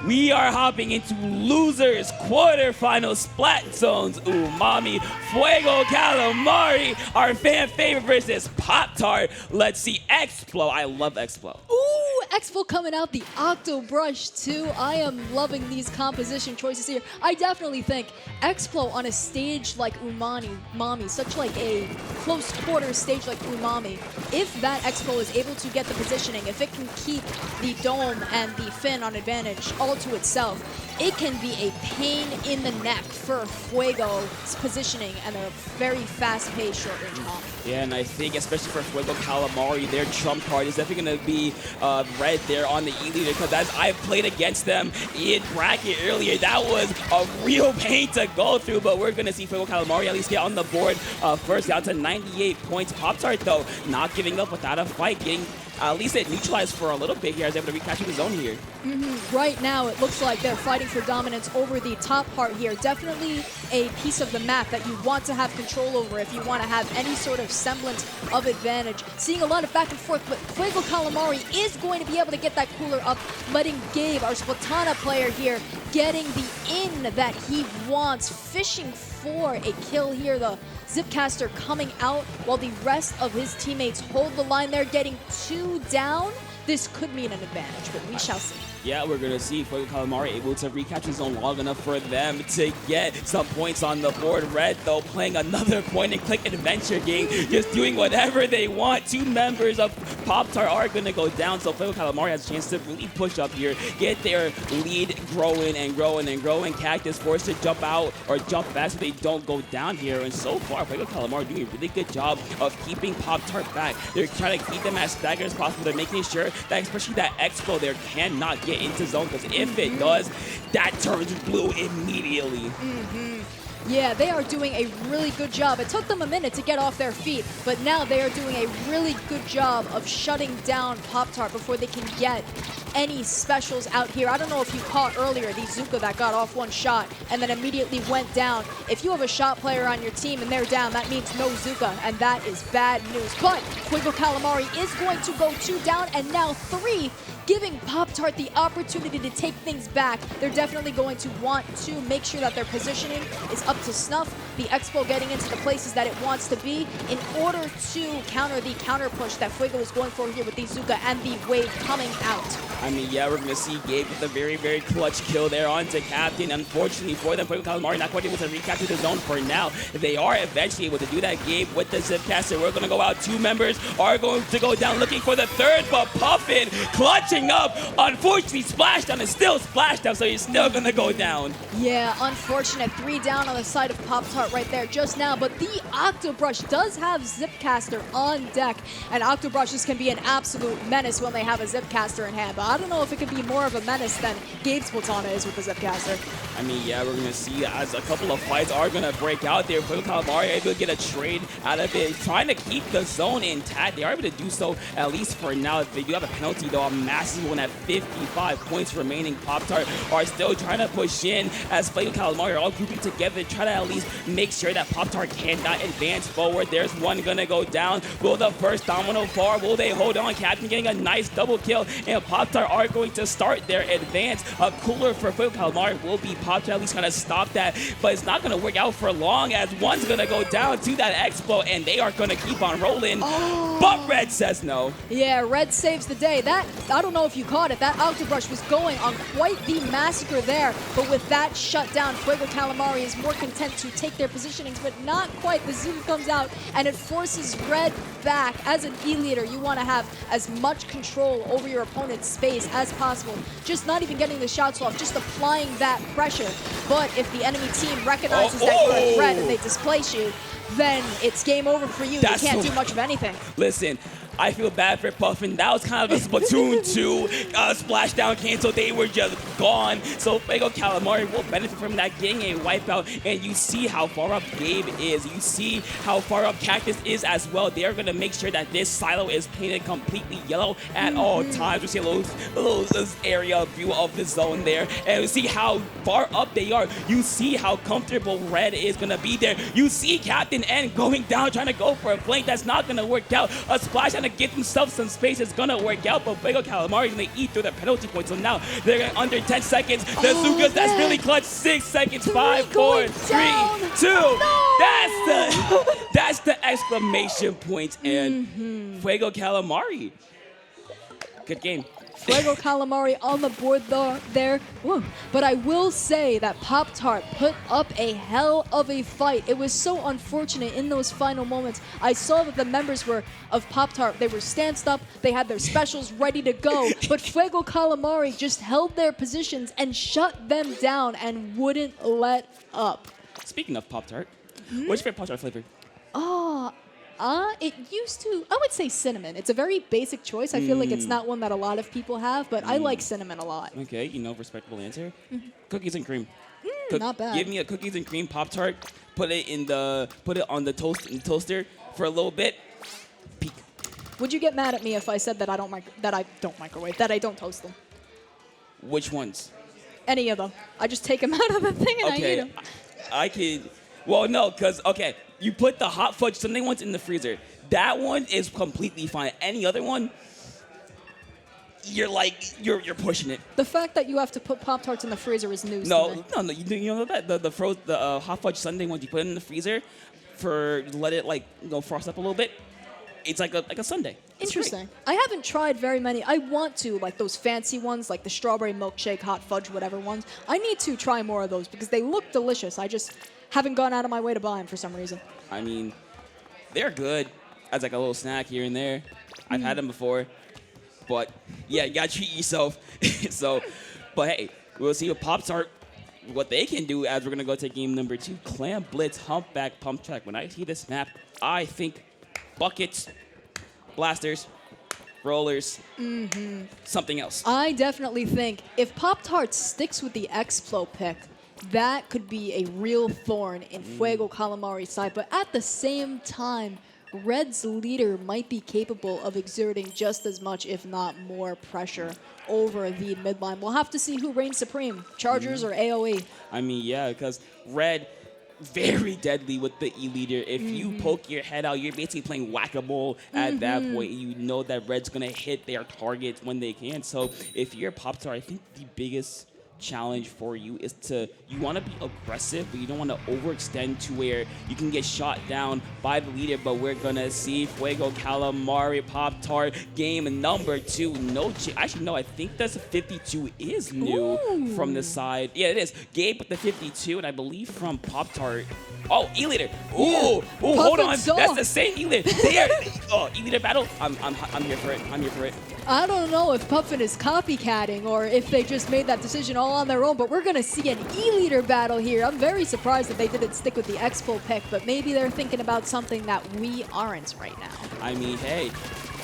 We are hopping into losers quarterfinals splat zones. Umami, Fuego, Calamari, our fan favorite versus PopTart. Let's see Explo. I love Explo. Ooh, Explo coming out the Octo Brush too. I am loving these composition choices here. I definitely think Explo on a stage like Umami, such like a close quarter stage like Umami, if that Explo is able to get the positioning, if it can keep the dome and the fin on advantage all to itself, it can be a pain in the neck for Fuego's positioning and a very fast-paced short-range comp. Yeah, and I think especially for Fuego Calamari, their trump card is definitely going to be red there on the E-leader, because as I played against them in bracket earlier, that was a real pain to go through, but we're going to see Fuego Calamari at least get on the board first, down to 98 points. PopTart, though, not giving up without a fight, getting at least it neutralized for a little bit here, as able to recapture the zone here. Right now, it looks like they're fighting for dominance over the top part here. Definitely a piece of the map that you want to have control over if you want to have any sort of semblance of advantage. Seeing a lot of back and forth, but Fuego Calamari is going to be able to get that cooler up, letting Gabe, our Splatana player here, getting the in that he wants, fishing for a kill here. The Zipcaster coming out while the rest of his teammates hold the line there, getting 2 down. This could mean an advantage, but we shall see. Yeah, we're going to see Fuego Calamari able to recapture the zone long enough for them to get some points on the board. Red, though, playing another point-and-click adventure game, just doing whatever they want. 2 members of PopTart are going to go down, so Fuego Calamari has a chance to really push up here, get their lead growing and growing and growing. Cactus forced to jump out or jump back so they don't go down here. And so far, Fuego Calamari doing a really good job of keeping PopTart back. They're trying to keep them as staggered as possible. They're making sure that especially that Expo there cannot get into zone, because if it does, that turns blue immediately. Yeah, they are doing a really good job. It took them a minute to get off their feet, but now they are doing a really good job of shutting down PopTart before they can get any specials out here. I don't know if you caught earlier the Zuka that got off 1 shot and then immediately went down. If you have a shot player on your team and they're down, that means no Zuka, and that is bad news. But Fuego Calamari is going to go 2 down and now 3, giving PopTart the opportunity to take things back. They're definitely going to want to make sure that their positioning is up to snuff, the Expo getting into the places that it wants to be in order to counter the counter push that Fuego is going for here with the Zuka and the wave coming out. I mean, yeah, we're going to see Gabe with a very, very clutch kill there onto Captain. Unfortunately for them, Fuego Calamari not quite able to recapture the zone for now. They are eventually able to do that, Gabe, with the Zipcaster. We're going to go out. 2 members are going to go down looking for the 3rd, but Puffin clutching up. Unfortunately, Splashdown is still Splashdown, so he's still going to go down. Yeah, unfortunate. 3 down on the side of PopTart right there just now, but the Octobrush does have Zipcaster on deck, and Octobrushes can be an absolute menace when they have a Zipcaster in hand, but I don't know if it could be more of a menace than Gabe Splatana is with the Zipcaster. I mean, yeah, we're going to see as a couple of fights are going to break out there. Fuego Calamari able to get a trade out of it, trying to keep the zone intact. They are able to do so, at least for now. They do have a penalty, though, a massive one at 55 points remaining. PopTart are still trying to push in as Fuego Calamari are all grouping together to try to at least make sure that PopTart cannot advance forward. There's one going to go down. Will the first domino fall? Will they hold on? Captain getting a nice double kill, and PopTart are going to start their advance. A cooler for Fuego Calamari will be PopTart, at least kind of stop that, but it's not going to work out for long as one's going to go down to that Expo, and they are going to keep on rolling. But Red says no. Yeah, Red saves the day. That, I don't know if you caught it, that Octobrush was going on quite the massacre there, but with that shut down, Fuego Calamari is more content to take their positionings, but not quite. The Zoom comes out, and it forces Red back. As an E-leader, you want to have as much control over your opponent's space as possible. Just not even getting the shots off, just applying that pressure. But if the enemy team recognizes that you're a threat and they displace you, then it's game over for you. You can't do much of anything. Listen, I feel bad for Puffin. That was kind of a Splatoon 2 splashdown cancel. They were just gone. So Fuego Calamari will benefit from that, getting a wipeout. And you see how far up Gabe is. You see how far up Cactus is as well. They are going to make sure that this silo is painted completely yellow at all times. We see a little area view of the zone there. And you see how far up they are. You see how comfortable Red is going to be there. You see Captain N going down, trying to go for a flank. That's not going to work out. A splash to give themselves some space. It's going to work out, but Fuego Calamari is going to eat through the penalty point. So now they're under 10 seconds. The Zukas, that's really clutch. 6 seconds. 5, 4, 3, 2. No! That's the exclamation point. And Fuego Calamari. Good game. Fuego Calamari on the board there. Woo. But I will say that PopTart put up a hell of a fight. It was so unfortunate in those final moments. I saw that the members of PopTart, they were stanced up, they had their specials ready to go, but Fuego Calamari just held their positions and shut them down and wouldn't let up. Speaking of PopTart, what's your favorite PopTart flavor? It used to, I would say cinnamon. It's a very basic choice. I feel like it's not one that a lot of people have, but I like cinnamon a lot. Okay, respectable answer. Cookies and cream. Not bad. Give me a cookies and cream Pop-Tart. Put it on the toaster for a little bit. Peak. Would you get mad at me if I said that I don't microwave, that I don't toast them? Which ones? Any of them. I just take them out of the thing and I eat them. I could. Well, no, because you put the hot fudge sundae ones in the freezer. That one is completely fine. Any other one, you're pushing it. The fact that you have to put Pop-Tarts in the freezer is news No, to me. no, you know that the hot fudge sundae ones you put in the freezer let it frost up a little bit. It's like a sundae. Interesting. I haven't tried very many. I want to, like those fancy ones, like the strawberry milkshake, hot fudge, whatever ones. I need to try more of those because they look delicious. I just haven't gone out of my way to buy them for some reason. I mean, they're good as like a little snack here and there. I've had them before, but yeah, you gotta treat yourself. But hey, we'll see with PopTart what they can do as we're gonna go to game number 2. Clam Blitz Humpback Pump Track. When I see this map, I think buckets, blasters, rollers, something else. I definitely think if Pop-Tart sticks with the Explo pick, that could be a real thorn in Fuego Calamari's side. But at the same time, Red's leader might be capable of exerting just as much, if not more, pressure over the midline. We'll have to see who reigns supreme, Chargers or AoE. I mean, yeah, because Red, very deadly with the E-leader. If you poke your head out, you're basically playing whack-a-mole at that point. You know that Red's going to hit their targets when they can. So if you're PopTart, I think the biggest challenge for you is you want to be aggressive, but you don't want to overextend to where you can get shot down by the leader. But we're gonna see Fuego Calamari PopTart game number 2. Actually, no, I think that's 52 is new from the side. Yeah, it is. Gabe with the 52, and I believe from PopTart. Oh, E-leader. Ooh, hold on. That's the same E-leader. E-leader battle. I'm here for it. I don't know if Puffin is copycatting or if they just made that decision all on their own, but we're going to see an E-leader battle here. I'm very surprised that they didn't stick with the Expo pick, but maybe they're thinking about something that we aren't right now. I mean, hey,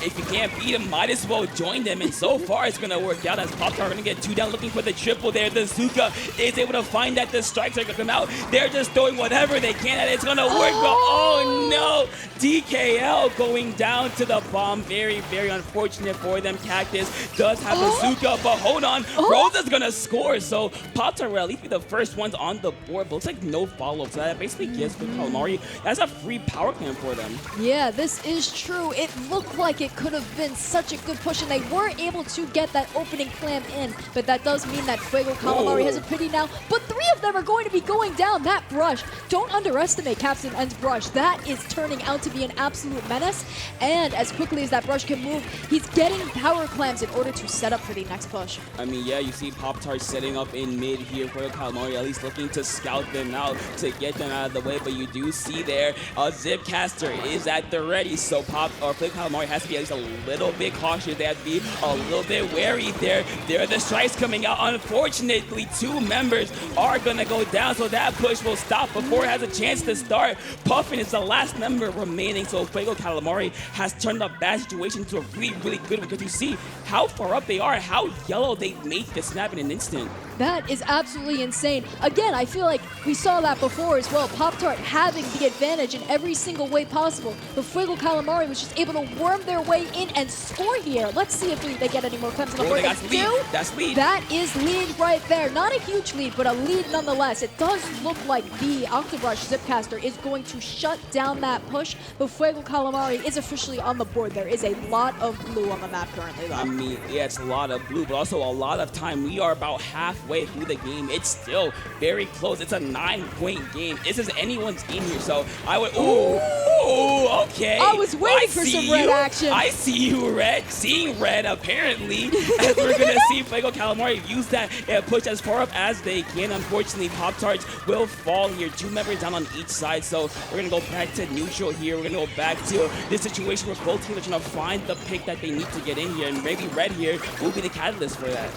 if you can't beat them, might as well join them. And so far, it's going to work out as PopTart are going to get 2 down, looking for the triple there. The Zuka is able to find that the strikes are going to come out. They're just throwing whatever they can at it. It's going to work. But oh no, DKL going down to the bomb. Very, very unfortunate for them. Cactus does have a Zuka, but hold on. Rosa's going to score. So PopTart will at least be the first ones on the board. But looks like no follow-up. So that basically gives Calamari, that's a free power clamp for them. Yeah, this is true. It looked like it could have been such a good push, and they were able to get that opening clam in, but that does mean that Fuego Calamari has a pity now, but 3 of them are going to be going down. That brush, don't underestimate Captain N's brush. That is turning out to be an absolute menace, and as quickly as that brush can move, he's getting power clams in order to set up for the next push. I mean, yeah, you see PopTart setting up in mid here. Fuego Calamari at least looking to scout them out to get them out of the way, but you do see there a Zipcaster is at the ready, so Fuego Calamari has to be at least a little bit cautious. They have to be a little bit wary there. There are the strikes coming out. Unfortunately, 2 members are going to go down, so that push will stop before it has a chance to start. Puffin is the last member remaining, so Fuego Calamari has turned a bad situation to a really, really good one, because you see how far up they are, how yellow they make the snap in an instant. That is absolutely insane. Again, I feel like we saw that before as well. PopTart having the advantage in every single way possible, but Fuego Calamari was just able to worm their way way in and score here. Let's see if they get any more claims on the board. They got lead. That's lead. That is lead right there. Not a huge lead, but a lead nonetheless. It does look like the Octobrush Zipcaster is going to shut down that push, but Fuego Calamari is officially on the board. There is a lot of blue on the map currently, though. I mean, yeah, it's a lot of blue, but also a lot of time. We are about halfway through the game. It's still very close. It's a 9-point game. This is anyone's game here, so I would... Ooh, okay. I was waiting for some red action. I see you, Red. Seeing red, apparently, as we're going to see Fuego Calamari use that and push as far up as they can. Unfortunately, PopTarts will fall here. 2 members down on each side, so we're going to go back to neutral here. We're going to go back to this situation where both teams are trying to find the pick that they need to get in here, and maybe Red here will be the catalyst for that.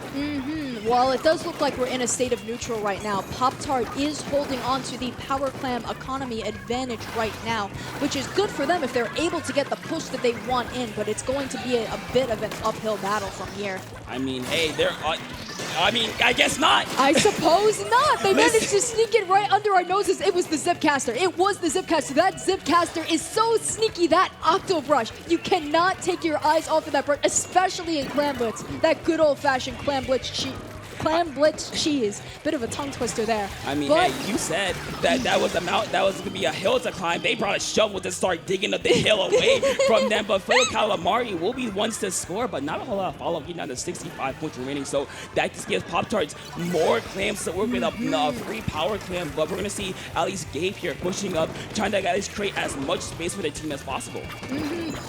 While it does look like we're in a state of neutral right now, PopTart is holding on to the Power Clam economy advantage right now, which is good for them if they're able to get the push that they want in, but it's going to be a bit of an uphill battle from here. I mean, hey, I guess not. I suppose not. They managed to sneak it right under our noses. It was the Zipcaster. It was the Zipcaster. That Zipcaster is so sneaky, that Octobrush. You cannot take your eyes off of that brush, especially in Clam Blitz. That good old-fashioned Clam Blitz cheese. Bit of a tongue twister there. I mean, hey, you said that was going to be a hill to climb. They brought a shovel to start digging up the hill away from them. But Fuego Calamari will be ones to score, but not a whole lot of follow-up. Getting down to 65 points remaining. So that just gives PopTarts more clams to work with, a free power clam. But we're going to see at least Gabe here pushing up, trying to at least create as much space for the team as possible.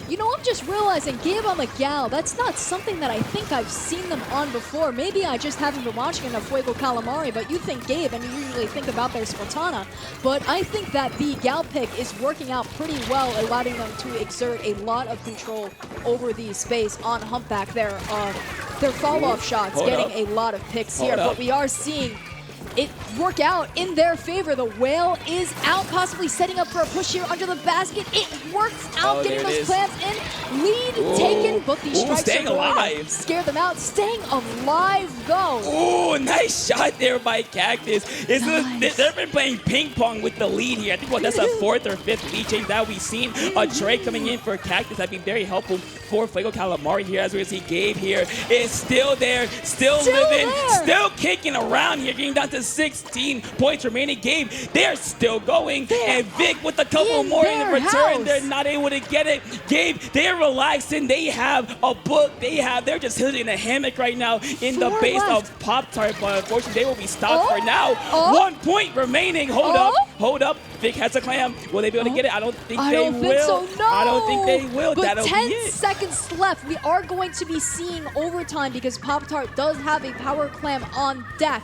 You know, I'm just realizing Gabe on the Gal, that's not something that I think I've seen them on before. Maybe I just haven't been watching enough Fuego Calamari, but you think Gabe and you usually think about their Spartana. But I think that the Gal pick is working out pretty well, allowing them to exert a lot of control over the space on Humpback. Their follow-off shots getting a lot of picks here, but we are seeing it work out in their favor. The whale is out, possibly setting up for a push here under the basket. It works out, getting those clams in. Lead taken, but the strikes are going to scare them out. Staying alive, though. Ooh, nice shot there by Cactus. They've been playing ping pong with the lead here. I think that's a 4th or 5th lead change that we've seen. A trade coming in for Cactus. That'd be very helpful for Fuego Calamari here. As we see, Gabe here is still there, still living, still kicking around here, getting down to 16 points remaining. Gabe, they're still going. And Vic with a couple more in return. They're not able to get it. Gabe, they're relaxing. They have a book. They're just sitting in a hammock right now in the base of PopTart. But unfortunately, they will be stopped for now. 1 point remaining. Hold up. Vic has a clam. Will they be able to get it? I don't think they will. So, no. I don't think they will. But that'll 10 be it. seconds left. We are going to be seeing overtime because PopTart does have a power clam on deck.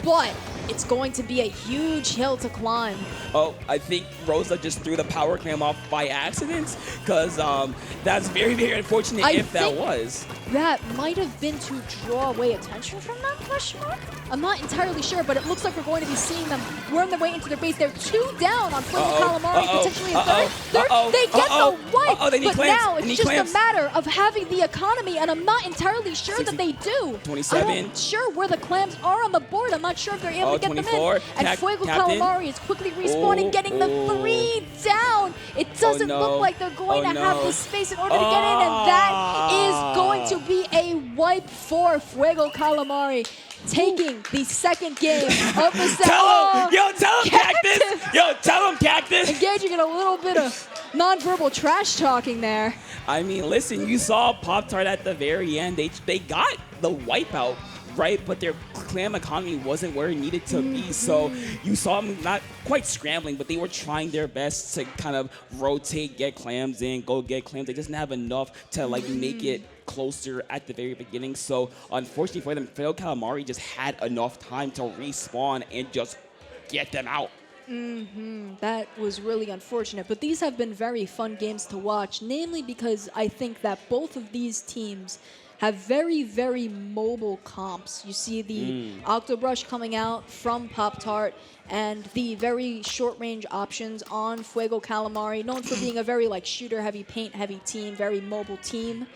But it's going to be a huge hill to climb. Oh, I think Rosa just threw the power clam off by accident, because that's very, very unfortunate if that was. That might have been to draw away attention from that question mark? I'm not entirely sure, but it looks like we're going to be seeing them worm their way into their base. They're 2 down on Fuego Calamari, potentially a third. They get the wipe, but now it's just a matter of having the economy, and I'm not entirely sure that they do. 27. I'm not sure where the clams are on the board. I'm not sure if they're able to get 24. them in. And Fuego Calamari is quickly respawning, getting the 3 down. It doesn't look like they're going to have the space in order to get in, and that is going to be a wipe for Fuego Calamari, taking the second game of the set. Tell him, Cactus! Yo, tell him, Cactus! Engaging in a little bit of non-verbal trash talking there. I mean, listen, you saw PopTart at the very end. They got the wipeout, right? But their clam economy wasn't where it needed to be. So you saw them not quite scrambling, but they were trying their best to kind of rotate, get clams in, go get clams. They just didn't have enough to make it closer at the very beginning. So unfortunately for them, Fuego Calamari just had enough time to respawn and just get them out. That was really unfortunate, but these have been very fun games to watch, namely because I think that both of these teams have very, very mobile comps. You see the Octobrush coming out from PopTart and the very short-range options on Fuego Calamari, known for being a very shooter-heavy, paint-heavy team, very mobile team.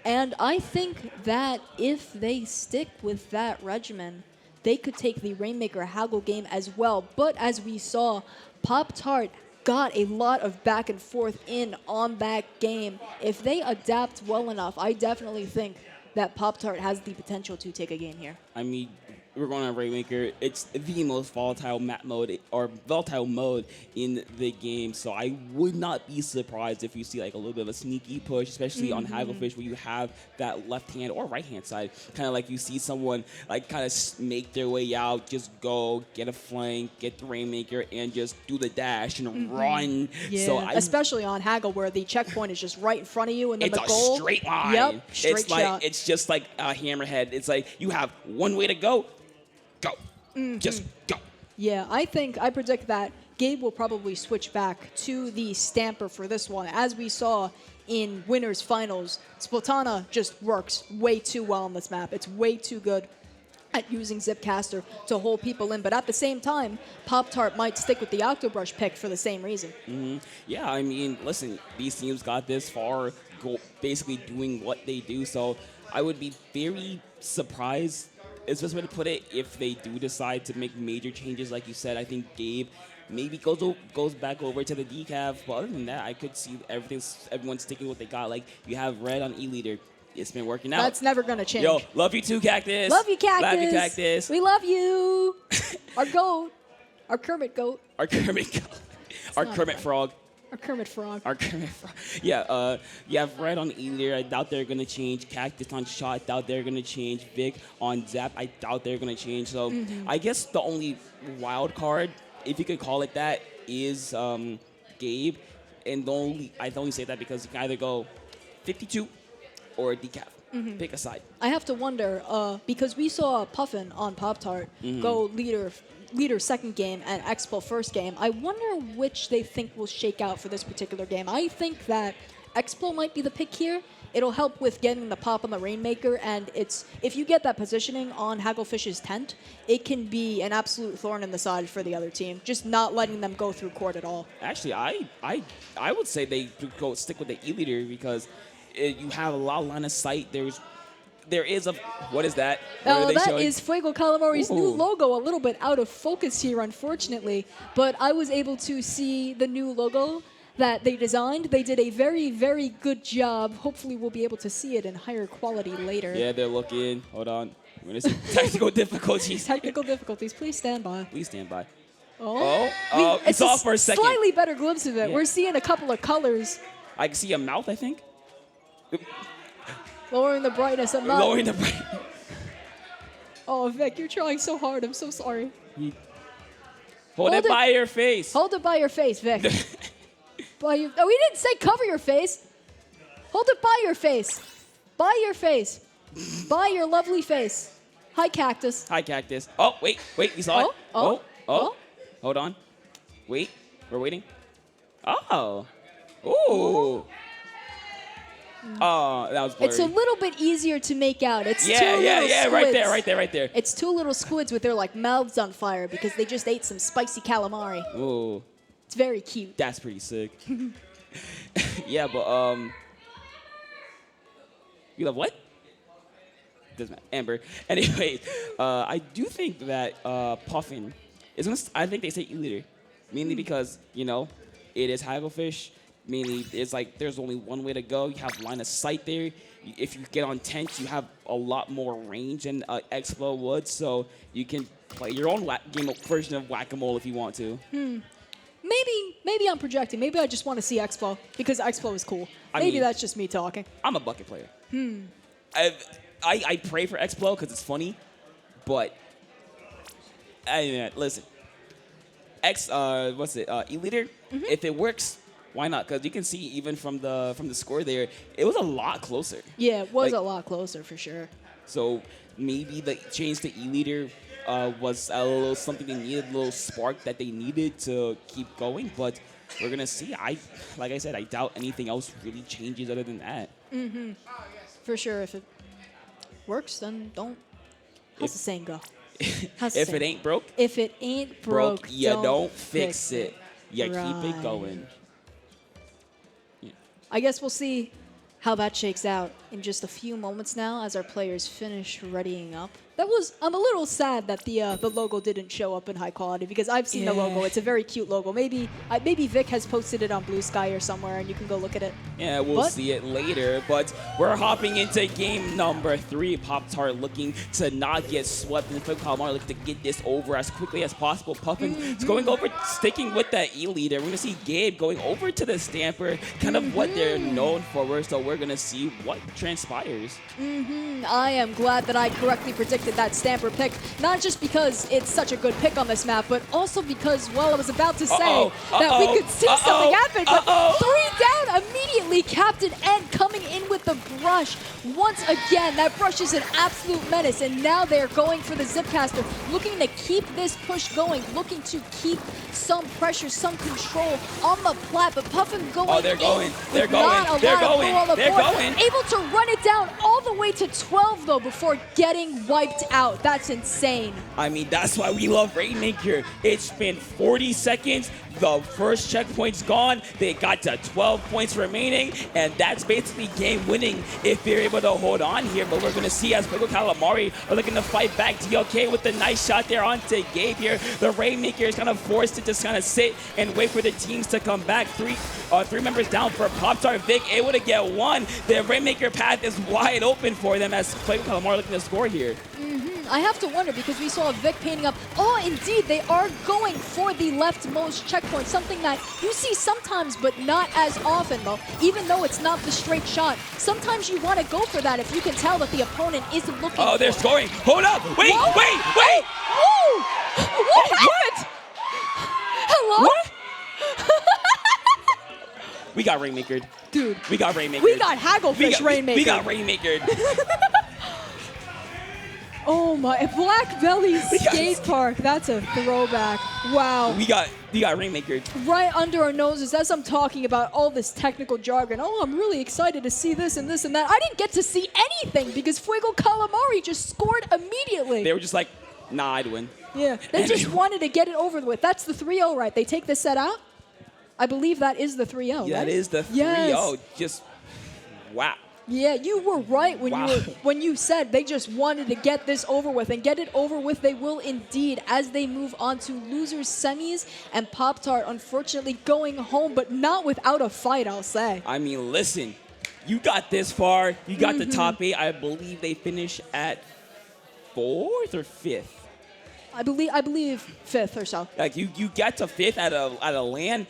And I think that if they stick with that regimen, they could take the Rainmaker Haggle game as well. But as we saw, PopTart got a lot of back and forth in on that game. If they adapt well enough, I definitely think that PopTart has the potential to take a game here. I mean, we're going on Rainmaker. It's the most volatile map mode or volatile mode in the game, so I would not be surprised if you see like a little bit of a sneaky push, especially on Hagglefish, where you have that left hand or right hand side, kind of like you see someone like kind of make their way out, just go get a flank, get the Rainmaker, and just do the dash and run. Yeah, So especially on Haggle, where the checkpoint is just right in front of you, and then it's the goal. a straight line. Yep, straight it's shot. like it's just like a hammerhead. It's like you have one way to go. Go. Just go. Yeah, I predict that Gabe will probably switch back to the Stamper for this one. As we saw in Winners Finals, Splatana just works way too well on this map. It's way too good at using Zipcaster to hold people in. But at the same time, PopTart might stick with the Octobrush pick for the same reason. Yeah, I mean, listen, these teams got this far, basically doing what they do. So I would be very surprised, is the best way to put it, if they do decide to make major changes. Like you said, I think Gabe maybe goes back over to the decaf. But other than that, I could see everyone sticking with what they got. Like, you have Red on E-Leader. It's been working out. That's never going to change. Yo, love you too, Cactus. Love you, Cactus. Love you, Cactus. We love you. Our goat. Our Kermit goat. Our Kermit goat. Our Kermit frog. Our Kermit frog. Our Kermit frog. Yeah, you have Red on E-Leader. I doubt they're going to change. Cactus on Shot. I doubt they're going to change. Vic on Zap. I doubt they're going to change. So I guess the only wild card, if you could call it that, is Gabe. And I only say that because you can either go 52 or decaf. Pick a side. I have to wonder, because we saw Puffin on PopTart go leader second game and Expo first game. I wonder which they think will shake out for this particular game. I think that Expo might be the pick here. It'll help with getting the pop on the Rainmaker, and if you get that positioning on Hagglefish's tent, it can be an absolute thorn in the side for the other team, just not letting them go through court at all. Actually, I would say they go stick with the E-Leader because you have a lot of line of sight. There is a, what is that? That is Fuego Calamari's new logo, a little bit out of focus here, unfortunately. But I was able to see the new logo that they designed. They did a very, very good job. Hopefully we'll be able to see it in higher quality later. Yeah, they're looking. Hold on. I'm going to see technical difficulties. Technical difficulties. Please stand by. Please stand by. Oh, it's off for a second. Slightly better glimpse of it. Yeah. We're seeing a couple of colors. I can see a mouth, I think. Lowering the brightness. I'm not. Lowering the brightness. Oh, Vic, you're trying so hard. I'm so sorry. Hold it by your face. Hold it by your face, Vic. We didn't say cover your face. Hold it by your face. By your face. By your lovely face. Hi, Cactus. Hi, Cactus. Oh, wait. You saw it? Oh. Hold on. Wait. We're waiting. Oh. Ooh. Oh, that was blurry. It's a little bit easier to make out. It's two little squids. right there. It's two little squids with their like mouths on fire because they just ate some spicy calamari. Ooh. It's very cute. That's pretty sick. Yeah, but you love what? Doesn't matter. Amber. Anyway, I do think that Puffin is gonna. I think they say E-Leader, mainly because it is Hagglefish. Mainly, it's like there's only one way to go. You have line of sight there. If you get on tents, you have a lot more range than Explo would, so you can play your own version of Whack-A-Mole if you want to. Maybe I'm projecting. Maybe I just want to see Expo because Expo is cool. Maybe that's just me talking. I'm a bucket player. I pray for Explo because it's funny, but listen, E-Leader, if it works, why not? Because you can see even from the score there, it was a lot closer. Yeah, it was a lot closer for sure. So maybe the change to E-Leader was a little something they needed, a little spark that they needed to keep going. But we're gonna see. Like I said, I doubt anything else really changes other than that. For sure, if it works, then don't. How's the saying go? If it ain't broke, you don't fix it. You keep it going. I guess we'll see how that shakes out in just a few moments now as our players finish readying up. I'm a little sad that the logo didn't show up in high quality because I've seen the logo. It's a very cute logo. Maybe Vic has posted it on Blue Sky or somewhere, and you can go look at it. Yeah, we'll see it later. But we're hopping into game number 3. PopTart looking to not get swept, and Fuego Calamari looking to get this over as quickly as possible. Puffin is going over, sticking with that E-leader. We're going to see Gabe going over to the Stamper, kind of what they're known for. So we're going to see what transpires. I am glad that I correctly predicted that Stamper pick, not just because it's such a good pick on this map, but also because, well, I was about to say that we could see something happen, but 3 down immediately. Captain N coming in with the brush. Once again, that brush is an absolute menace, and now they're going for the Zipcaster, looking to keep this push going, looking to keep some pressure, some control on the plat, but Puffin going They're going. Able to run it down all the way to 12, though, before getting wiped out. That's insane. I mean, that's why we love Rainmaker. It's been 40 seconds. The first checkpoint's gone. They got to 12 points remaining, and that's basically game winning if they're able to hold on here. But we're going to see as Fuego Calamari are looking to fight back. DLK with the nice shot there onto Gabe here. The Rainmaker is kind of forced to just kind of sit and wait for the teams to come back. Three members down for PopTart. Vic able to get one. The Rainmaker path is wide open for them as Fuego Calamari looking to score here. I have to wonder because we saw Vic painting up. Oh, indeed, they are going for the leftmost checkpoint, something that you see sometimes, but not as often, though. Even though it's not the straight shot, sometimes you want to go for that if you can tell that the opponent isn't looking. Oh, they're scoring. Hold up. Wait. Whoa! What happened? Hello? What? We got Rainmakered. Dude. We got Rainmakered. We got Hagglefish Rainmaker. We got Rainmakered. Oh my, Black Belly Skate Park. That's a throwback. Wow. We got Rainmaker. Right under our noses as I'm talking about all this technical jargon. Oh, I'm really excited to see this and this and that. I didn't get to see anything because Fuego Calamari just scored immediately. They were just like, nah, I'd win. Yeah, they just wanted to get it over with. That's the 3-0, right? They take this set out? I believe that is the 3-0, Yeah, right? that is the 3-0. Yes. Just, wow. Yeah, you were right when you said they just wanted to get this over with, and get it over with they will indeed as they move on to losers semis, and PopTart unfortunately going home, but not without a fight, I'll say. I mean, listen, you got this far. You got the top 8. I believe they finish at 4th or 5th. I believe 5th or so. Like you got to 5th at a LAN,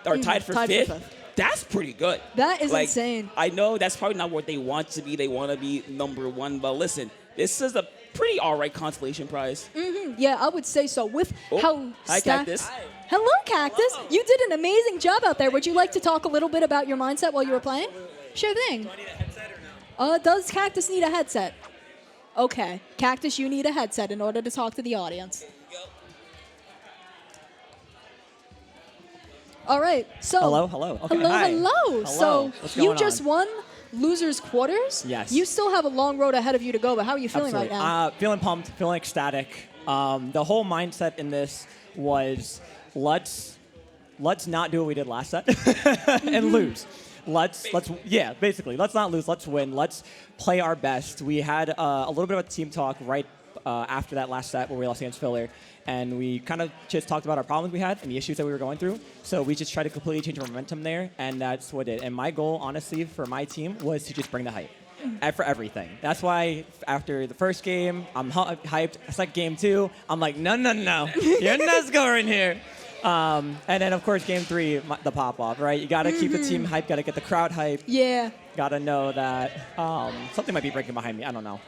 or tied for 5th. That's pretty good. That is insane. I know that's probably not what they want to be. They want to be number 1. But listen, this is a pretty all right consolation prize. Yeah, I would say so. With how hi, stacked... Cactus. Hello, Cactus. Hello. You did an amazing job out there. Would you like to talk a little bit about your mindset while you were playing? Sure thing. Do I need a headset or no? Does Cactus need a headset? Okay. Cactus, you need a headset in order to talk to the audience. All right, so... Hello. Okay, hello. So What's you going just on? won losers quarters? Yes. You still have a long road ahead of you to go, but how are you feeling right now? Feeling pumped, feeling ecstatic. The whole mindset in this was let's not do what we did last set and lose. Let's not lose. Let's win. Let's play our best. We had a little bit of a team talk right after that last set where we lost against Filler. And we kind of just talked about our problems we had and the issues that we were going through. So we just tried to completely change our momentum there, and that's what it did. And my goal, honestly, for my team was to just bring the hype for everything. That's why after the first game, I'm hyped. It's like game 2. I'm like, no. You're not scoring here. And then, of course, game 3, the pop-off, right? You got to keep the team hyped, got to get the crowd hyped. Yeah. Got to know that something might be breaking behind me. I don't know.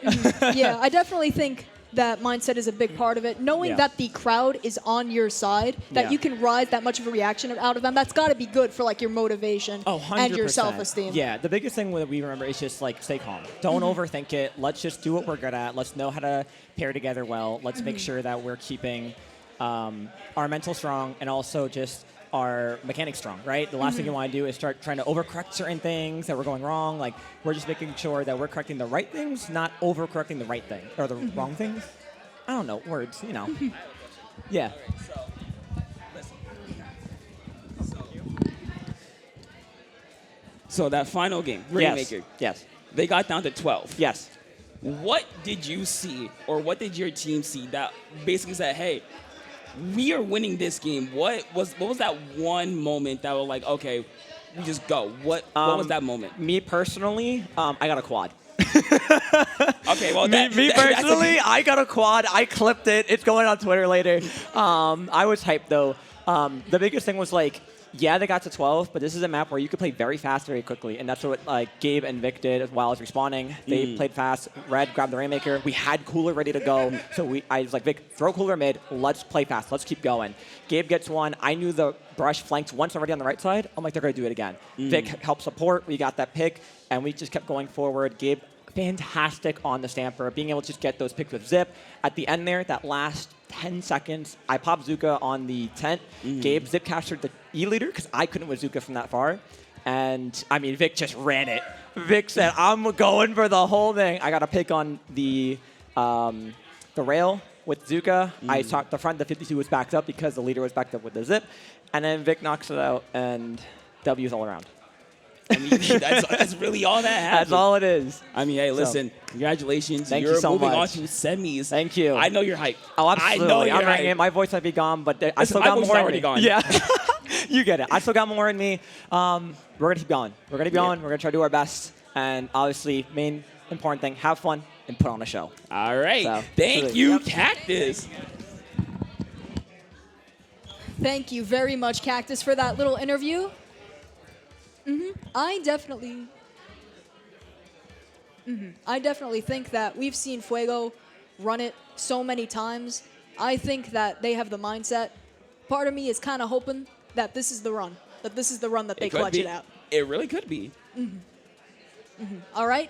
Yeah, I definitely think that mindset is a big part of it. Knowing that the crowd is on your side, that you can rise that much of a reaction out of them, that's got to be good for like your motivation and your self-esteem. Yeah, the biggest thing that we remember is just like stay calm. Don't overthink it. Let's just do what we're good at. Let's know how to pair together well. Let's make sure that we're keeping our mental strong and also just our mechanics strong, right? The last thing you want to do is start trying to overcorrect certain things that were going wrong. Like, we're just making sure that we're correcting the right things, not overcorrecting the right thing, or the wrong things. I don't know, words, you know. Yeah. So that final game, Rainmaker. Yes. They got down to 12. Yes. what did you see, or what did your team see that basically said, hey, we are winning this game? What was that one moment that was like, okay, we just go? What was that moment? Me personally, I got a quad. Okay, well, me personally, I got a quad. I clipped it. It's going on Twitter later. I was hyped, though. The biggest thing was, like, yeah, they got to 12, but this is a map where you could play very fast, very quickly, and that's what Gabe and Vic did while I was respawning. They played fast. Red grabbed the Rainmaker. We had Cooler ready to go, so I was like, Vic, throw Cooler mid. Let's play fast. Let's keep going. Gabe gets one. I knew the brush flanked once already on the right side. I'm like, they're going to do it again. Vic helped support. We got that pick, and we just kept going forward. Gabe, fantastic on the Stamper, being able to just get those picks with Zip. At the end there, that last 10 seconds, I popped Zuka on the tent. Gabe Zip captured the E-leader because I couldn't with Zuka from that far. And, I mean, Vic just ran it. Vic said, I'm going for the whole thing. I got a pick on the rail with Zuka. I talked the front, the 52 was backed up because the leader was backed up with the Zip. And then Vic knocks it out, and W's all around. I mean, that's really all that happened. That's all it is. I mean, hey, listen, congratulations. Thank You're you so moving on much. to semis. Thank you. I know you're hyped. Oh, absolutely. I know you're I'm hyped. ringing. My voice might be gone, but I Listen, still my got voice is more in already me. gone. Yeah. You get it. I still got more in me. We're going to keep going. We're going to keep going. We're going to try to do our best. And obviously, main important thing, have fun and put on a show. All right. So, Thank you, Cactus. Thank you very much, Cactus, for that little interview. I definitely think that we've seen Fuego run it so many times. I think that they have the mindset. Part of me is kind of hoping that this is the run, that they Could clutch be. it out. It really could be. All right.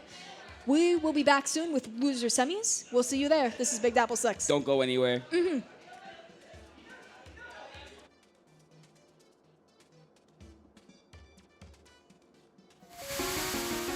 We will be back soon with loser semis. We'll see you there. This is Big Dapple 6. Don't go anywhere.